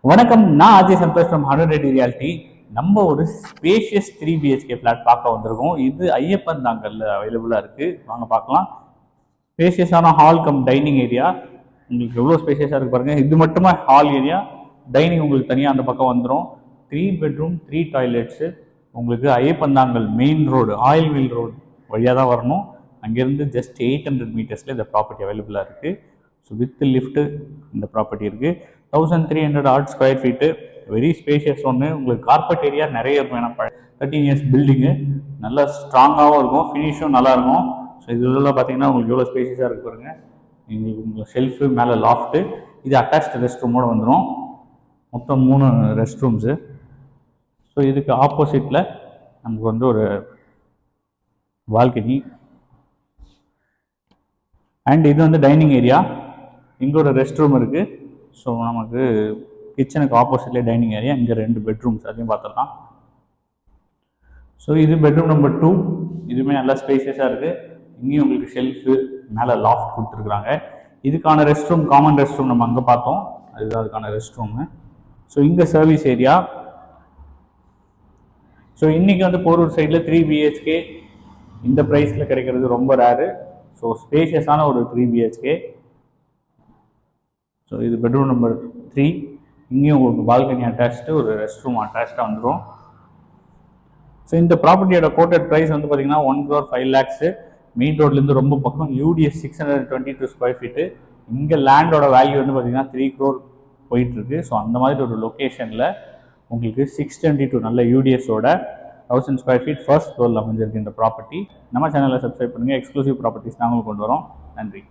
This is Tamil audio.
வணக்கம், நான் Ajay Santhosh from 100 ready reality. நம்ம ஒரு ஸ்பேஷியஸ் 3 BHK ஃப்ளாட் பார்க்க வந்திருக்கோம். இது ஐயப்பன் தாங்கல்ல அவைலபிளாக இருக்குது. வாங்க பார்க்கலாம். ஸ்பேஷியஸான ஹால் கம் டைனிங் ஏரியா. உங்களுக்கு எவ்வளோ ஸ்பேஷியஸாக இருக்குது பாருங்கள். இது மட்டுமா ஹால் ஏரியா, டைனிங் உங்களுக்கு தனியாக அந்த பக்கம் வந்துடும். 3 பெட்ரூம் 3 டாய்லெட்ஸு. உங்களுக்கு Ayyappanthangal main road, oil mill road வழியாக தான் வரணும். அங்கேருந்து ஜஸ்ட் 800 மீட்டர்ஸில் இந்த ப்ராப்பர்ட்டி அவைலபிளாக இருக்குது. ஸோ வித் லிஃப்ட்டு இந்த ப்ராப்பர்ட்டி இருக்குது. 1300 odd square feet, very spacious ஒன்று. உங்களுக்கு கார்பெட் ஏரியா நிறைய இருக்கும். ஏன்னா 13 இயர்ஸ் பில்டிங்கு, நல்லா ஸ்ட்ராங்காகவும் இருக்கும், ஃபினிஷும் நல்லாயிருக்கும். ஸோ இதெல்லாம் பார்த்தீங்கன்னா உங்களுக்கு எவ்வளோ ஸ்பேஷியஸாக இருக்கு பாருங்க. உங்களுக்கு ஷெல்ஃபு, மேலே லாஃப்ட்டு, இது அட்டாச்டு ரெஸ்ட் ரூமோடு வந்துடும். மொத்தம் 3 ரெஸ்ட் ரூம்ஸு. ஸோ இதுக்கு ஆப்போசிட்டில் நமக்கு வந்து ஒரு பால்கனி அண்ட் இது வந்து டைனிங் ஏரியா. இங்கே ஒரு ரெஸ்ட் ரூம் இருக்குது. ஸோ நமக்கு கிச்சனுக்கு ஆப்போசிட்லேயே டைனிங் ஏரியா. இங்கே 2 பெட்ரூம்ஸ், அதையும் பார்த்துடலாம். ஸோ இது பெட்ரூம் நம்பர் 2. இதுவுமே நல்லா ஸ்பேஷியஸாக இருக்குது. இங்கேயும் உங்களுக்கு ஷெல்ஃபு, மேலே லாஃப்ட் கொடுத்துருக்குறாங்க. இதுக்கான rest room, common rest room நம்ம அங்கே பார்த்தோம். அதுதான் அதுக்கான ரெஸ்ட் ரூமு. ஸோ இங்கே சர்வீஸ் ஏரியா. ஸோ இன்றைக்கி வந்து போரூர் சைடில் 3 BHK இந்த ப்ரைஸில் கிடைக்கிறது ரொம்ப ரேரு. ஸோ ஸ்பேஷியஸான ஒரு 3 BHK. ஸோ இது பெட்ரூம் நம்பர் 3. இங்கேயும் உங்களுக்கு பால்கனி அட்டாச்சு, ஒரு ரெஸ்ட் ரூம் அட்டாச்சாக வந்துடும். ஸோ இந்த ப்ராப்பர்ட்டியோட கோட்டட் ப்ரைஸ் வந்து பார்த்தீங்கன்னா 1 crore 5 lakhs. மெயின் ரோட்லேருந்து ரொம்ப பக்கம். UDS 622 square feet. இங்கே லேண்டோட வேல்யூ வந்து பார்த்தீங்கன்னா 3 crore போயிட்டுருக்கு. ஸோ அந்த மாதிரி ஒரு லொக்கேஷனில் உங்களுக்கு 622 நல்ல UDSோட 1000 ஸ்கொயர் ஃபீட் ஃபர்ஸ்ட் ஃப்ளோரில் அமைஞ்சிருக்கு இந்த ப்ராப்பர்ட்டி. நம்ம சேனலில் சப்ஸ்கிரைப் பண்ணுங்கள். எக்ஸ்க்ளூசிவ் ப்ராப்பர்ட்டிஸ் நாங்களும் கொண்டு வரோம். நன்றி.